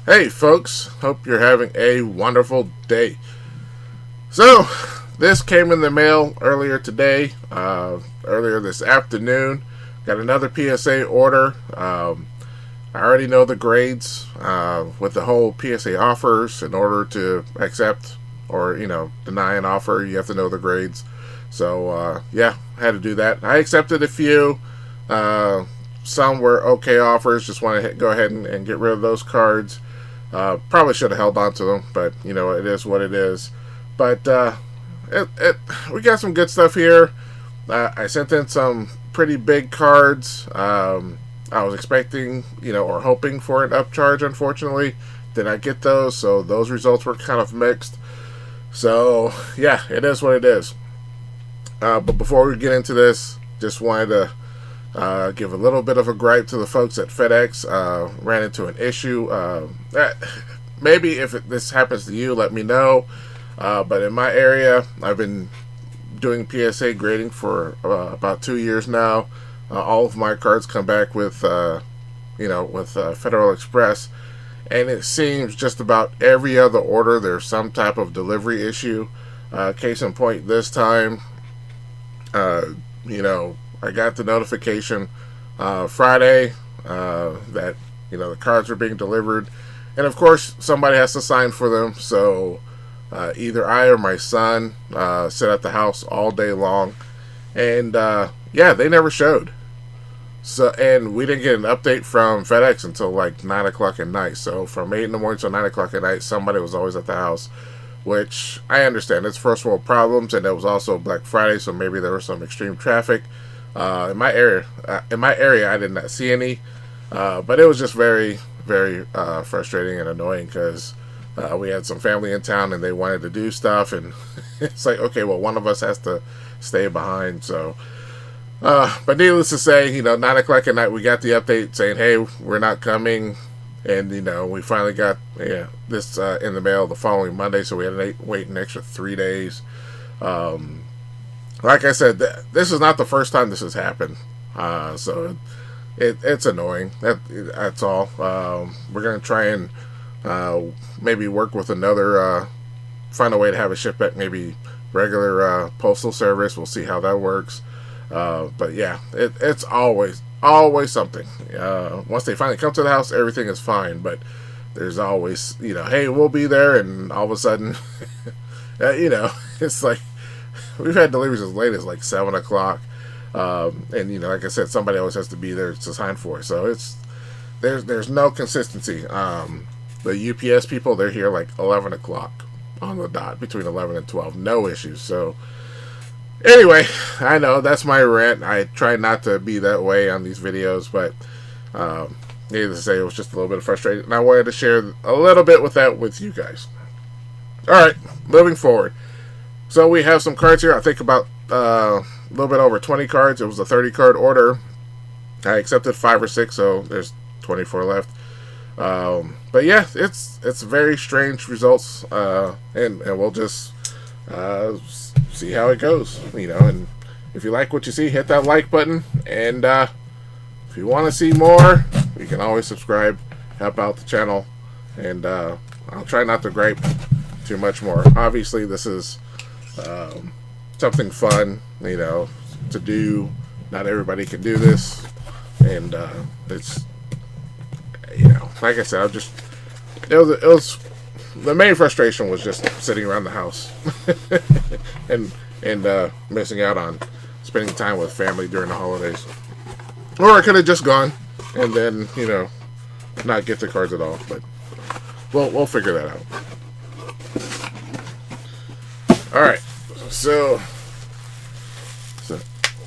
Hey, folks, hope you're having a wonderful day. So, this came in the mail earlier today, earlier this afternoon. Got another PSA order. I already know the grades with the whole PSA offers. In order to accept or deny an offer, you have to know the grades. So yeah, I had to do that. I accepted a few. Some were okay offers. Just want to go ahead and get rid of those cards. Probably should have held on to them, but it is what it is. But we got some good stuff here. I sent in some pretty big cards. I was expecting, or hoping for an upcharge. Unfortunately, did not get those, so those results were kind of mixed. So yeah, it is what it is. But before we get into this, just wanted to give a little bit of a gripe to the folks at FedEx. Ran into an issue. Maybe if this happens to you, let me know. But in my area, I've been doing PSA grading for about 2 years now. All of my cards come back with, Federal Express, and it seems just about every other order there's some type of delivery issue. Case in point, this time, I got the notification Friday that the cards were being delivered, and of course somebody has to sign for them. So either I or my son sit at the house all day long, and they never showed. So, and we didn't get an update from FedEx until like 9 o'clock at night. So from 8 in the morning till 9 o'clock at night, somebody was always at the house, which I understand. It's first world problems, and it was also Black Friday, so maybe there was some extreme traffic. In my area, I did not see any, but it was just very, very frustrating and annoying because we had some family in town and they wanted to do stuff, and it's like, okay, well, one of us has to stay behind. So, but needless to say, 9 o'clock at night, we got the update saying, hey, we're not coming, and we finally got this in the mail the following Monday, so we had to wait an extra 3 days. Like I said, this is not the first time this has happened, so it's annoying. That's all. We're gonna try and maybe work with another, find a way to have it shipped back, maybe regular postal service. We'll see how that works. But yeah, it's always something. Once they finally come to the house, everything is fine. But there's always, hey, we'll be there, and all of a sudden, it's like we've had deliveries as late as like 7 o'clock. And like I said, somebody always has to be there to sign for it. So there's no consistency. The UPS people, they're here like 11 o'clock on the dot, between 11 and 12, no issues. So anyway, I know that's my rant. I try not to be that way on these videos, but needless to say, it was just a little bit frustrating, and I wanted to share a little bit with you guys. All right, moving forward. So we have some cards here. I think about a little bit over 20 cards. It was a 30 card order. I accepted 5 or 6, so there's 24 left. But yeah, it's very strange results, and we'll just see how it goes, and if you like what you see, hit that like button, and if you want to see more, you can always subscribe, help out the channel, and I'll try not to gripe too much more. Obviously, this is something fun, to do. Not everybody can do this, and it's, like I said, it was the main frustration was just sitting around the house and missing out on spending time with family during the holidays. Or I could have just gone and then, not get the cards at all. But we'll figure that out. All right, so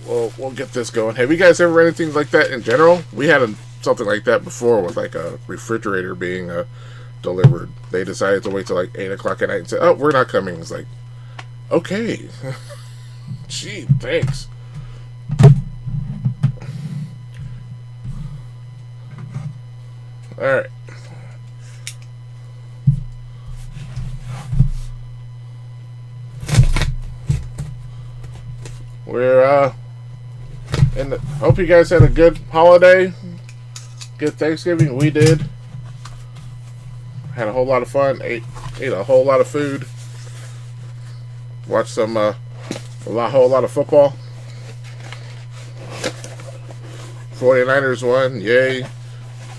we'll get this going. Have you guys ever read anything like that in general? We had something like that before with like a refrigerator being delivered. They decided to wait till like 8 o'clock at night and say, oh, we're not coming. It's like, okay. Gee, thanks. Alright. We're and hope you guys had a good holiday, good Thanksgiving. We did. had a whole lot of fun. Ate a whole lot of food. Watched some whole lot of football. 49ers won. Yay.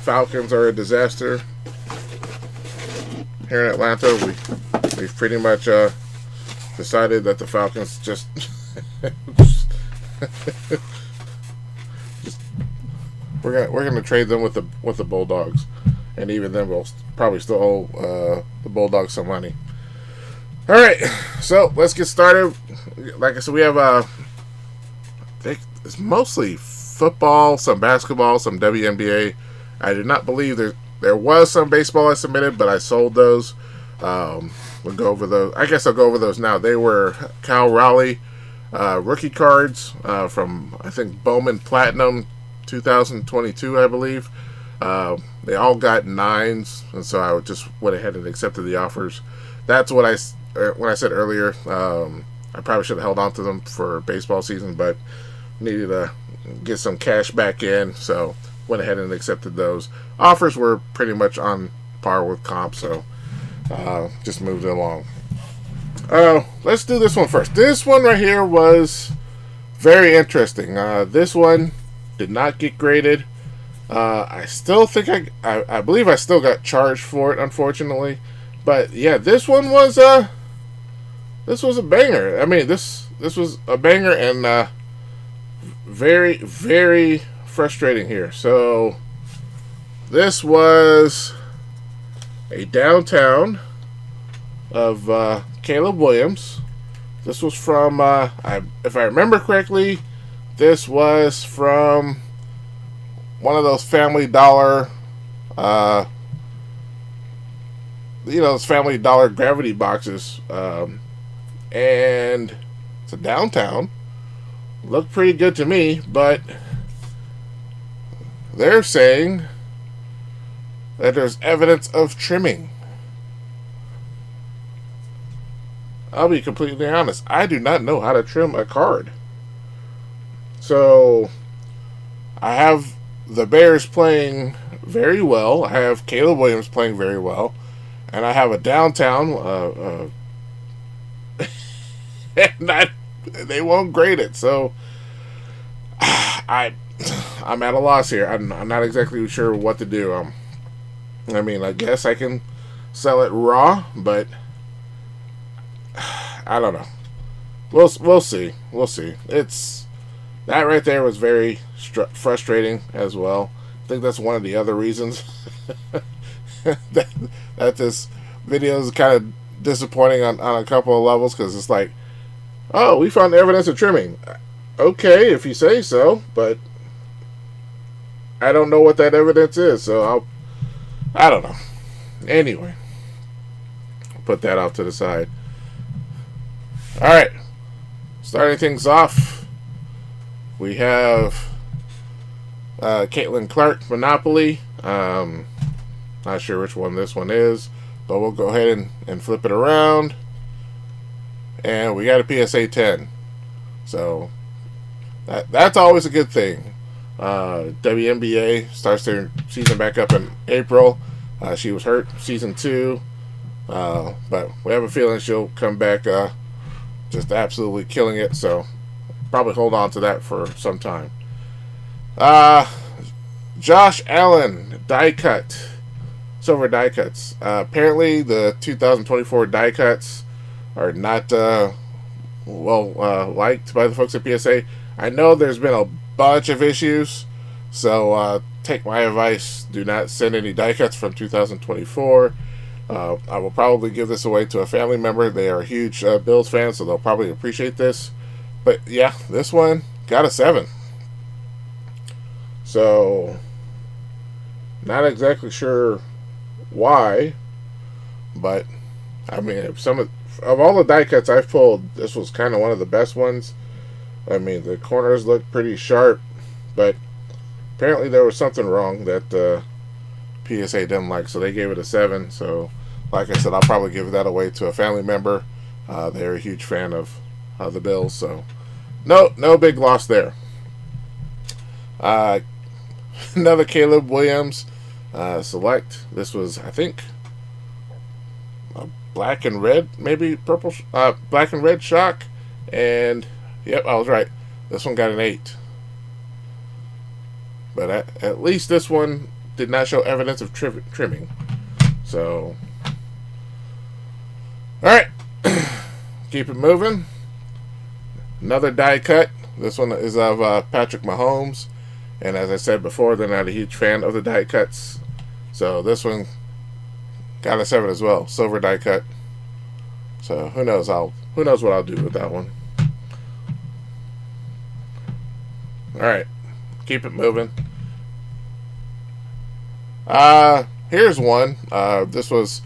Falcons are a disaster. Here in Atlanta, we've pretty much decided that the Falcons just we're gonna trade them with the Bulldogs, and even then we'll probably still owe the Bulldogs some money. All right, so let's get started. Like I said, we have I think it's mostly football, some basketball, some WNBA. I did not believe there was some baseball I submitted, but I sold those. We'll go over those. I guess I'll go over those now. They were Cal Raleigh rookie cards from, I think, Bowman Platinum 2022, I believe. They all got 9s, and so I just went ahead and accepted the offers. That's what when I said earlier. I probably should have held on to them for baseball season, but needed to get some cash back in, so went ahead and accepted those. Offers were pretty much on par with comp, so just moved it along. Let's do this one first. This one right here was very interesting. This one did not get graded. I still think I believe I still got charged for it, unfortunately. But yeah, this one was a banger. I mean, this was a banger, and very, very frustrating here. So this was a downtown of Caleb Williams. This was from if I remember correctly, this was from one of those Family Dollar those Family Dollar gravity boxes, and it's a downtown. Looked pretty good to me, but they're saying that there's evidence of trimming. I'll be completely honest. I do not know how to trim a card. So, I have the Bears playing very well. I have Caleb Williams playing very well. And I have a downtown, and they won't grade it. So, I'm at a loss here. I'm not exactly sure what to do. I mean, I guess I can sell it raw, but I don't know. We'll see. We'll see. That right there was very frustrating as well. I think that's one of the other reasons that this video is kind of disappointing on a couple of levels, because it's like, oh, we found evidence of trimming. Okay, if you say so, but I don't know what that evidence is, so I don't know. Anyway, put that off to the side. All right, starting things off, we have Caitlin Clark Monopoly. Not sure which one this one is, but we'll go ahead and flip it around. And we got a PSA 10. So that's always a good thing. WNBA starts their season back up in April. She was hurt season 2. But we have a feeling she'll come back just absolutely killing it. So probably hold on to that for some time. Josh Allen die cut. Silver die cuts. Apparently, the 2024 die cuts are not liked by the folks at PSA. I know there's been a bunch of issues, so take my advice. Do not send any die cuts from 2024. I will probably give this away to a family member. They are huge Bills fans, so they'll probably appreciate this. But yeah, this one got a 7. So, not exactly sure why, but I mean, if some of all the die cuts I've pulled, this was kind of one of the best ones. I mean, the corners look pretty sharp, but apparently there was something wrong that PSA didn't like, so they gave it a 7. So, like I said, I'll probably give that away to a family member. They're a huge fan of the Bills, so no big loss there. Another Caleb Williams select. This was, I think, a black and red, maybe purple, black and red shock. And, yep, I was right. This one got an 8. But at least this one did not show evidence of trimming. So, alright. Keep it moving. Another die cut. This one is of Patrick Mahomes. And as I said before, they're not a huge fan of the die cuts. So this one got a 7 as well. Silver die cut. So who knows what I'll do with that one. Alright. Keep it moving. Here's one. This was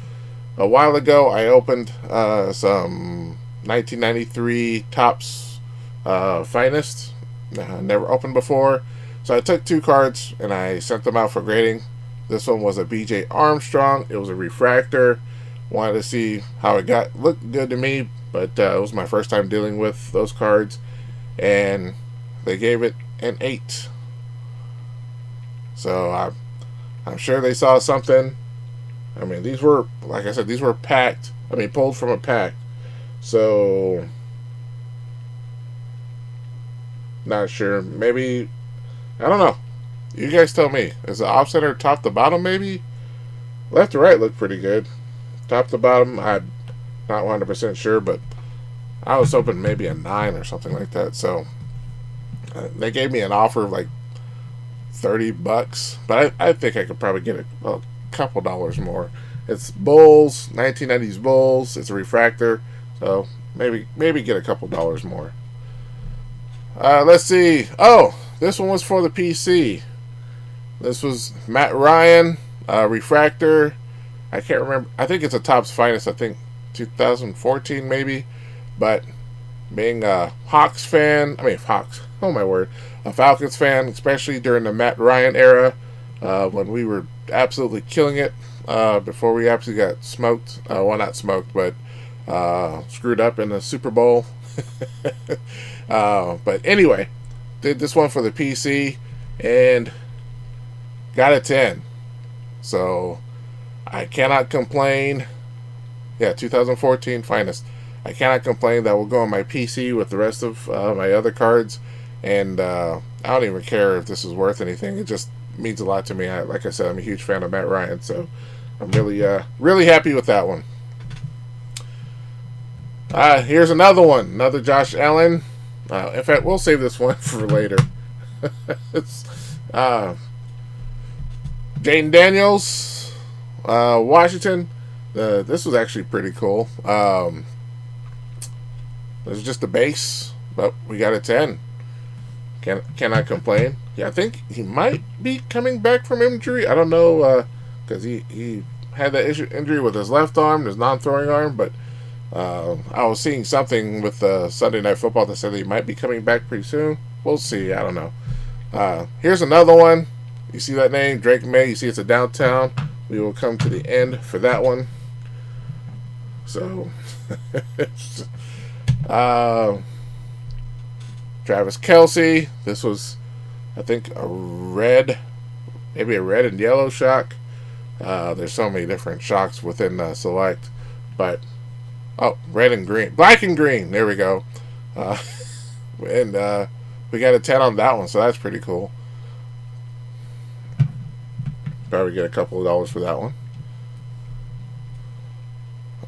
a while ago. I opened some 1993 Topps Finest. Never opened before. So I took 2 cards and I sent them out for grading. This one was a BJ Armstrong. It was a refractor. Wanted to see how it got. Looked good to me, but it was my first time dealing with those cards. And they gave it an 8. So I'm sure they saw something. I mean, these were, like I said, these were packed. I mean, pulled from a pack. So, not sure. Maybe, I don't know. You guys tell me. Is the off-center top to bottom maybe? Left to right looked pretty good. Top to bottom, I'm not 100% sure, but I was hoping maybe a 9 or something like that. So, they gave me an offer of like $30, but I think I could probably get a couple dollars more. It's Bulls, 1990s Bulls. It's a refractor, so maybe get a couple dollars more. Let's see. Oh, this one was for the PC. This was Matt Ryan, refractor. I can't remember. I think it's a Topps Finest. I think 2014 maybe, but being a Hawks fan, oh my word, a Falcons fan, especially during the Matt Ryan era, when we were absolutely killing it, before we absolutely got smoked. Well, not smoked, but screwed up in the Super Bowl. But anyway, did this one for the PC and got a 10. So I cannot complain. Yeah, 2014 Finest. I cannot complain. That will go on my PC with the rest of my other cards. And I don't even care if this is worth anything. It just means a lot to me. Like I said, I'm a huge fan of Matt Ryan. So I'm really happy with that one. Here's another one. Another Josh Allen. In fact, we'll save this one for later. It's Jaden Daniels, Washington. This was actually pretty cool. This is just the base, but we got a 10. Cannot complain. Yeah, I think he might be coming back from injury. I don't know, because he had that injury with his left arm, his non-throwing arm, but I was seeing something with Sunday Night Football that said he might be coming back pretty soon. We'll see. I don't know. Here's another one. You see that name, Drake May. You see it's a downtown. We will come to the end for that one. So, Travis Kelce. This was, I think, a red, maybe a red and yellow shock. There's so many different shocks within Select, but red and green, black and green. There we go. And we got a 10 on that one, so that's pretty cool. Probably get a couple of dollars for that one.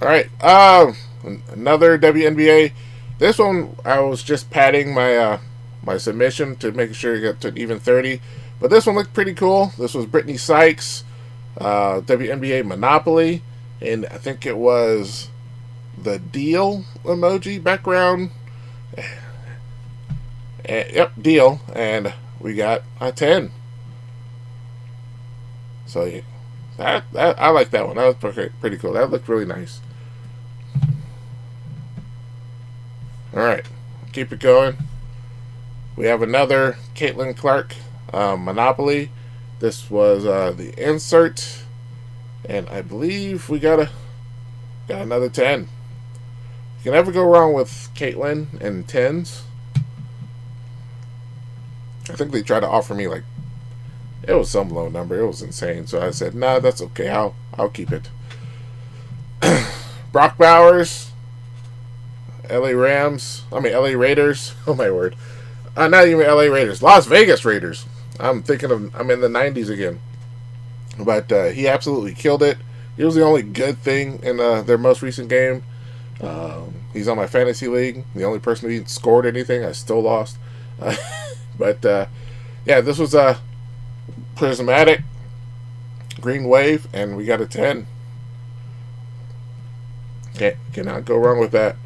All right, another WNBA. This one I was just padding my my submission to make sure it got to even 30, but this one looked pretty cool. This was Brittany Sykes, WNBA Monopoly, and I think it was the deal emoji background. Yep, deal, and we got a 10. So that I like that one. That was pretty cool. That looked really nice. All right, keep it going. We have another Caitlin Clark Monopoly. This was the insert, and I believe we got another 10. You can never go wrong with Caitlin and 10s. I think they tried to offer me like, it was some low number. It was insane. So I said, nah, that's okay. I'll keep it. Brock Bowers, LA Rams. I mean LA Raiders. Oh my word. Not even LA Raiders. Las Vegas Raiders. I'm in the 90s again. But he absolutely killed it. He was the only good thing in their most recent game. He's on my fantasy league. The only person who scored anything. I still lost. But yeah, this was a prismatic green wave, and we got a 10. Cannot go wrong with that.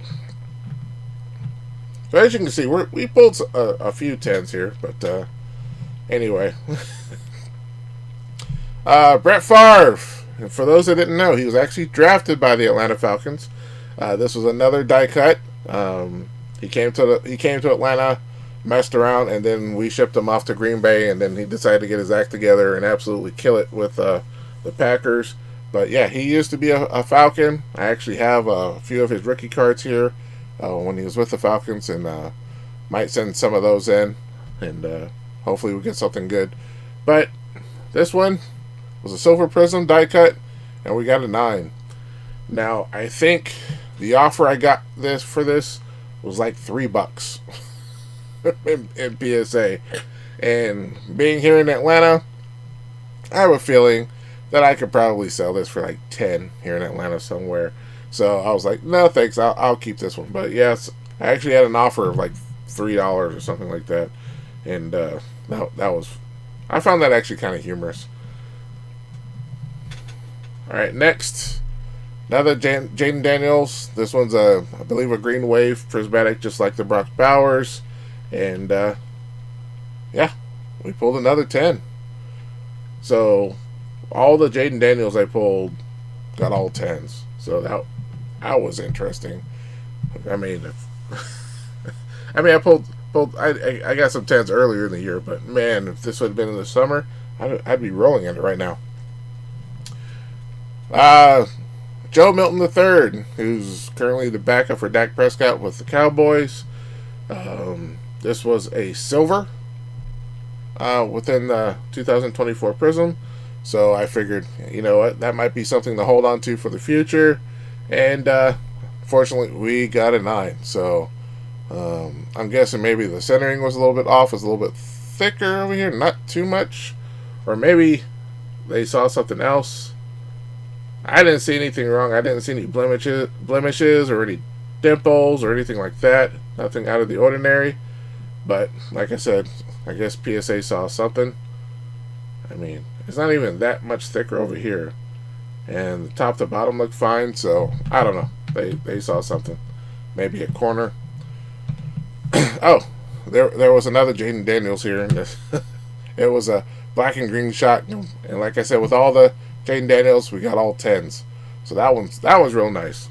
So as you can see, we pulled a few 10s here, but anyway. Brett Favre. And for those that didn't know, he was actually drafted by the Atlanta Falcons. This was another die cut. He came to Atlanta, messed around, and then we shipped him off to Green Bay, and then he decided to get his act together and absolutely kill it with the Packers. But yeah, he used to be a Falcon. I actually have a few of his rookie cards here when he was with the Falcons, and might send some of those in, and hopefully we get something good. But this one was a Silver Prism die cut, and we got a 9. Now, I think the offer I got for this was like $3 in PSA. And being here in Atlanta, I have a feeling that I could probably sell this for like 10 here in Atlanta somewhere. So I was like, no thanks, I'll keep this one. But yes, I actually had an offer of like $3 or something like that. And I found that actually kind of humorous. Alright, next, another Jaden Daniels. This one's I believe a green wave prismatic, just like the Brock Bowers. And yeah, we pulled another 10. So all the Jaden Daniels I pulled got all 10s. So that was interesting. I mean, I pulled I got some 10s earlier in the year, but man, if this would have been in the summer, I'd be rolling in it right now. Joe Milton III, who's currently the backup for Dak Prescott with the Cowboys. This was a silver within the 2024 Prism. So I figured, you know what, that might be something to hold on to for the future. And fortunately, we got a 9. So I'm guessing maybe the centering was a little bit off. It's a little bit thicker over here, not too much. Or maybe they saw something else. I didn't see anything wrong. I didn't see any blemishes or any dimples or anything like that. Nothing out of the ordinary. But like I said, I guess PSA saw something. I mean, it's not even that much thicker over here. And the top to bottom look fine, so I don't know. They saw something. Maybe a corner. Oh, there was another Jaden Daniels here. It was a black and green shot. And like I said, with all the Jaden Daniels, we got all 10s. So that was real nice.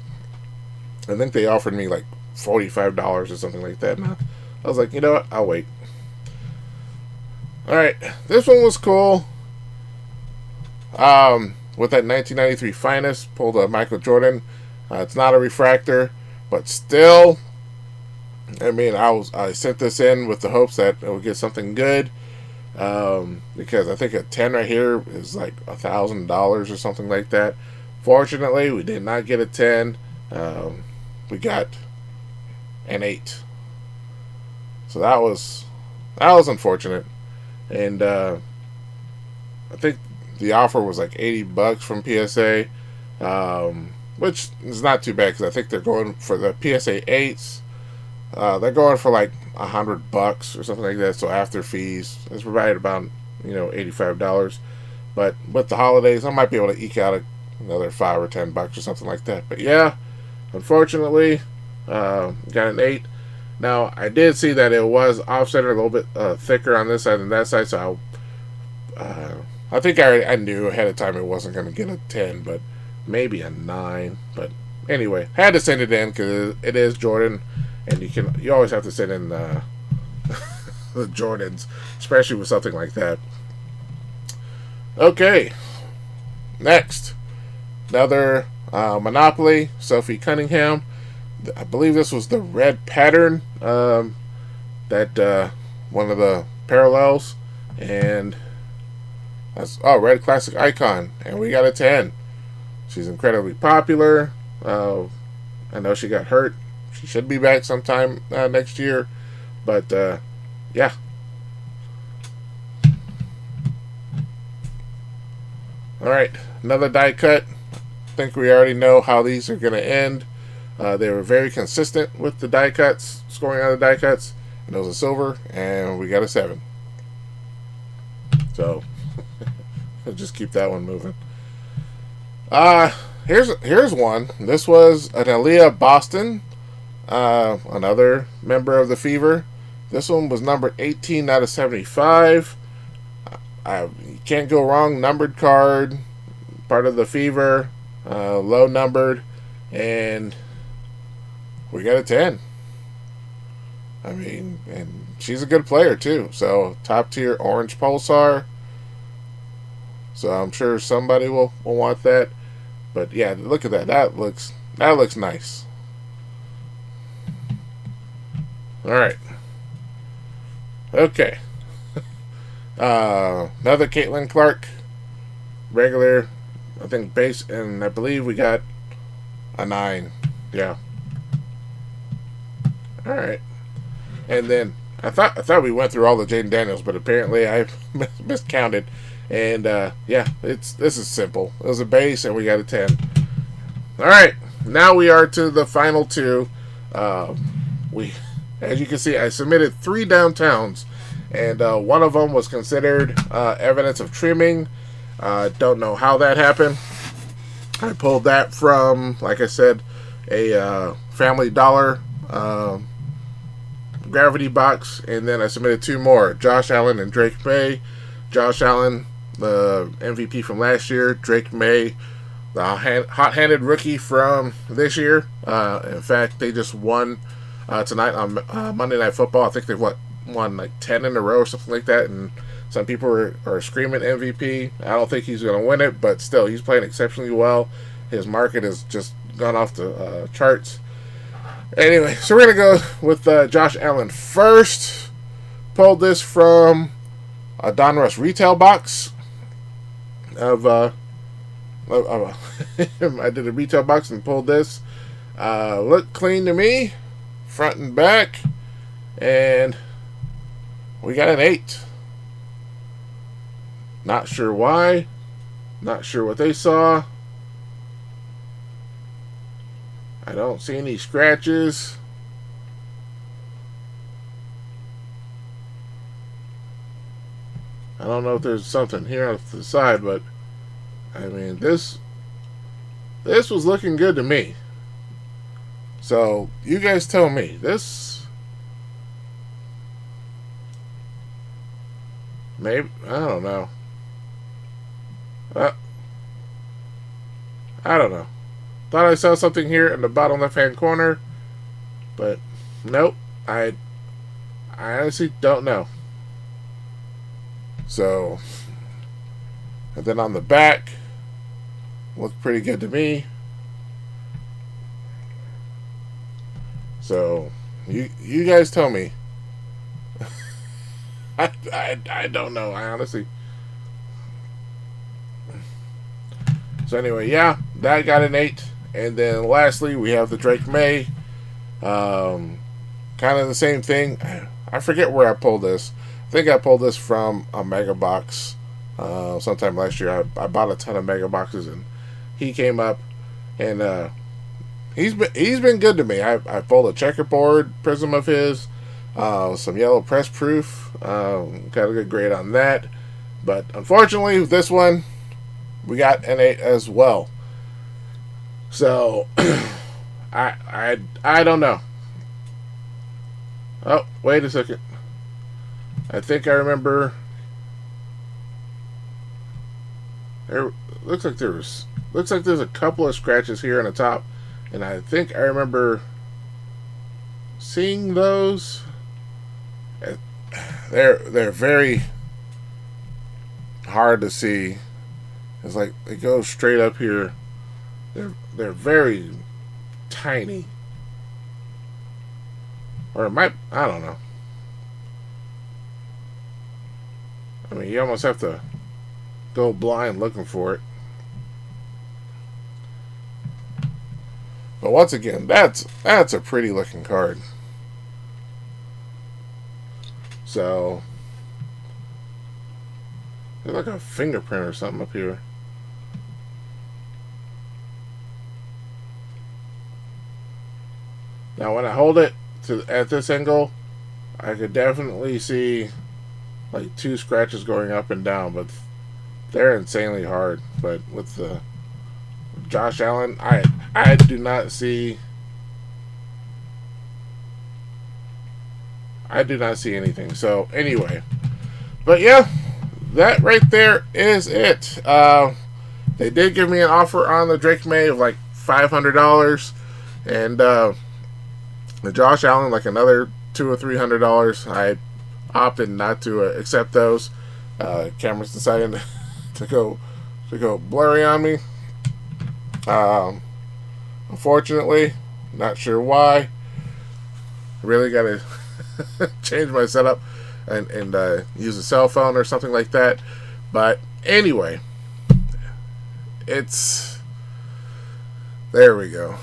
I think they offered me like $45 or something like that. And I was like, you know what? I'll wait. Alright, this one was cool. With that 1993 Finest, pulled a Michael Jordan. It's not a refractor, but still, I mean, I sent this in with the hopes that it would get something good. Because I think a 10 right here is like $1,000 or something like that. Fortunately, we did not get a 10. We got an 8. So that was unfortunate. And I think the offer was like $80 from PSA, which is not too bad because I think they're going for the PSA 8s. They're going for like $100 or something like that. So after fees, it's provided about $85. But with the holidays, I might be able to eke out another $5 or $10 or something like that. But yeah, unfortunately, got an 8. Now I did see that it was offset a little bit thicker on this side than that side. So I think I knew ahead of time it wasn't going to get a 10, but maybe a 9. But anyway, had to send it in because it is Jordan. And you always have to send in the Jordans, especially with something like that. Okay, next, another Monopoly, Sophie Cunningham. I believe this was the red pattern, that one of the parallels, and that's red classic icon, and we got a 10. She's incredibly popular. I know she got hurt. She should be back sometime next year. But yeah. All right, another die cut. I think we already know how these are going to end. They were very consistent with the die cuts, scoring on the die cuts. And it was a silver, and we got a 7. So I'll just keep that one moving. Here's one. This was an Aaliyah Boston, another member of the Fever. This one was numbered 18 out of 75. You can't go wrong. Numbered card, part of the Fever, low numbered, and we got a 10. I mean, and she's a good player too. So top tier orange pulsar. So I'm sure somebody will want that. But yeah, look at that. That looks nice. All right. Okay. Another Caitlin Clark, regular, I think base, and I believe we got a 9. Yeah. All right. And then I thought we went through all the Jaden Daniels, but apparently I miscounted. And yeah, this is simple. It was a base, and we got a 10. All right. Now we are to the final 2. As you can see, I submitted 3 downtowns. And one of them was considered evidence of trimming. Don't know how that happened. I pulled that from, like I said, a Family Dollar gravity box. And then I submitted 2 more. Josh Allen and Drake May. Josh Allen, the MVP from last year. Drake May, the hot-handed rookie from this year. In fact, they just won tonight on Monday Night Football. I think they've won like 10 in a row or something like that, and some people are screaming MVP. I don't think he's going to win it, but still, he's playing exceptionally well. His market has just gone off the charts. Anyway, so we're going to go with Josh Allen first. Pulled this from a Donruss retail box of I did a retail box and pulled this. Looked clean to me, front and back, and we got an 8. Not sure why. Not sure what they saw. I don't see any scratches. I don't know if there's something here off the side, but I mean, this was looking good to me. So you guys tell me. This maybe, I don't know. I don't know. Thought I saw something here in the bottom left hand corner, but nope. I honestly don't know. So, and then on the back, looked pretty good to me. So, you guys tell me. I don't know. I honestly. So anyway, yeah, that got an 8. And then lastly, we have the Drake May. Kind of the same thing. I forget where I pulled this. I think I pulled this from a mega box sometime last year. I bought a ton of mega boxes, and he came up, and he's been good to me. I pulled a checkerboard prism of his, some yellow press proof. Got a good grade on that, but unfortunately, with this one, we got an 8 as well. So I don't know. Oh, wait a second. I think I remember. Looks like there's a couple of scratches here on the top, and I think I remember seeing those. They're very hard to see. It's like they go straight up here. They're very tiny. Or it might, I don't know. I mean, you almost have to go blind looking for it. But once again, that's a pretty looking card. So there's like a fingerprint or something up here. Now when I hold it at this angle, I could definitely see like two scratches going up and down, but they're insanely hard. But with the Josh Allen, I do not see anything. So anyway, but yeah, that right there is it. They did give me an offer on the Drake May of like $500, and the Josh Allen like another $200 or $300. I opted not to accept those. Camera's deciding to go blurry on me. Unfortunately, not sure why. Really got to change my setup and use a cell phone or something like that. But anyway, there we go.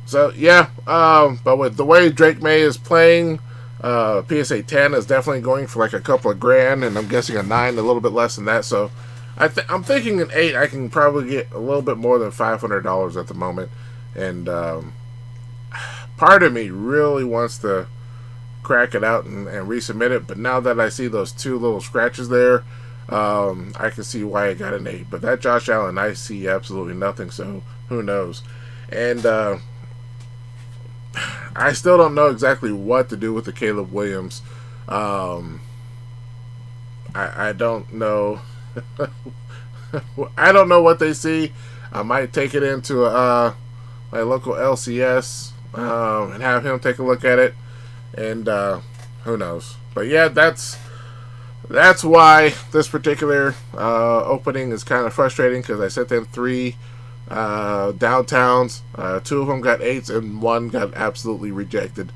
So yeah, but with the way Drake May is playing, PSA 10 is definitely going for like a couple of grand, and I'm guessing a 9 a little bit less than that. So I'm thinking an 8 I can probably get a little bit more than $500 at the moment, and part of me really wants to crack it out and resubmit it, but now that I see those two little scratches there, I can see why I got an 8. But that Josh Allen, I see absolutely nothing, so who knows. And I still don't know exactly what to do with the Caleb Williams. I don't know. I don't know what they see. I might take it into my local LCS and have him take a look at it, and who knows. But yeah, that's why this particular opening is kind of frustrating, because I sent in 3 downtowns. 2 of them got 8s, and 1 got absolutely rejected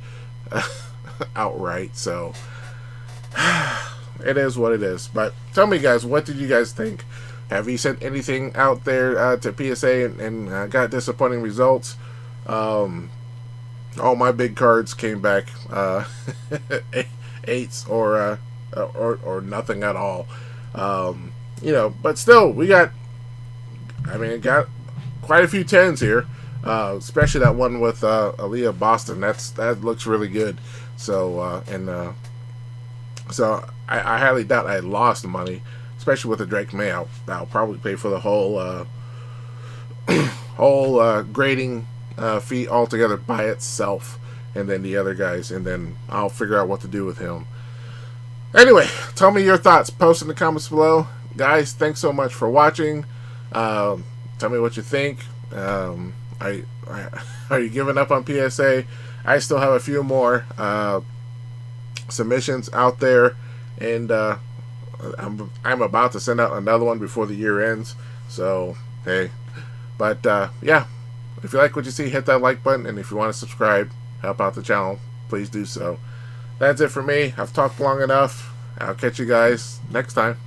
outright. So it is what it is. But tell me, guys, what did you guys think? Have you sent anything out there to PSA and got disappointing results? All my big cards came back 8s or nothing at all. But still, we got quite a few 10s here, especially that one with Aaliyah Boston. That looks really good. So so I highly doubt I lost money, especially with the Drake May. I'll probably pay for the whole whole grading fee altogether by itself, and then the other guys, and then I'll figure out what to do with him. Anyway, tell me your thoughts. Post in the comments below. Guys, thanks so much for watching. Tell me what you think. Are you giving up on PSA? I still have a few more submissions out there, and I'm about to send out another one before the year ends. So hey, but yeah, if you like what you see, hit that like button, and if you want to subscribe, help out the channel, please do so. That's it for me. I've talked long enough. I'll catch you guys next time.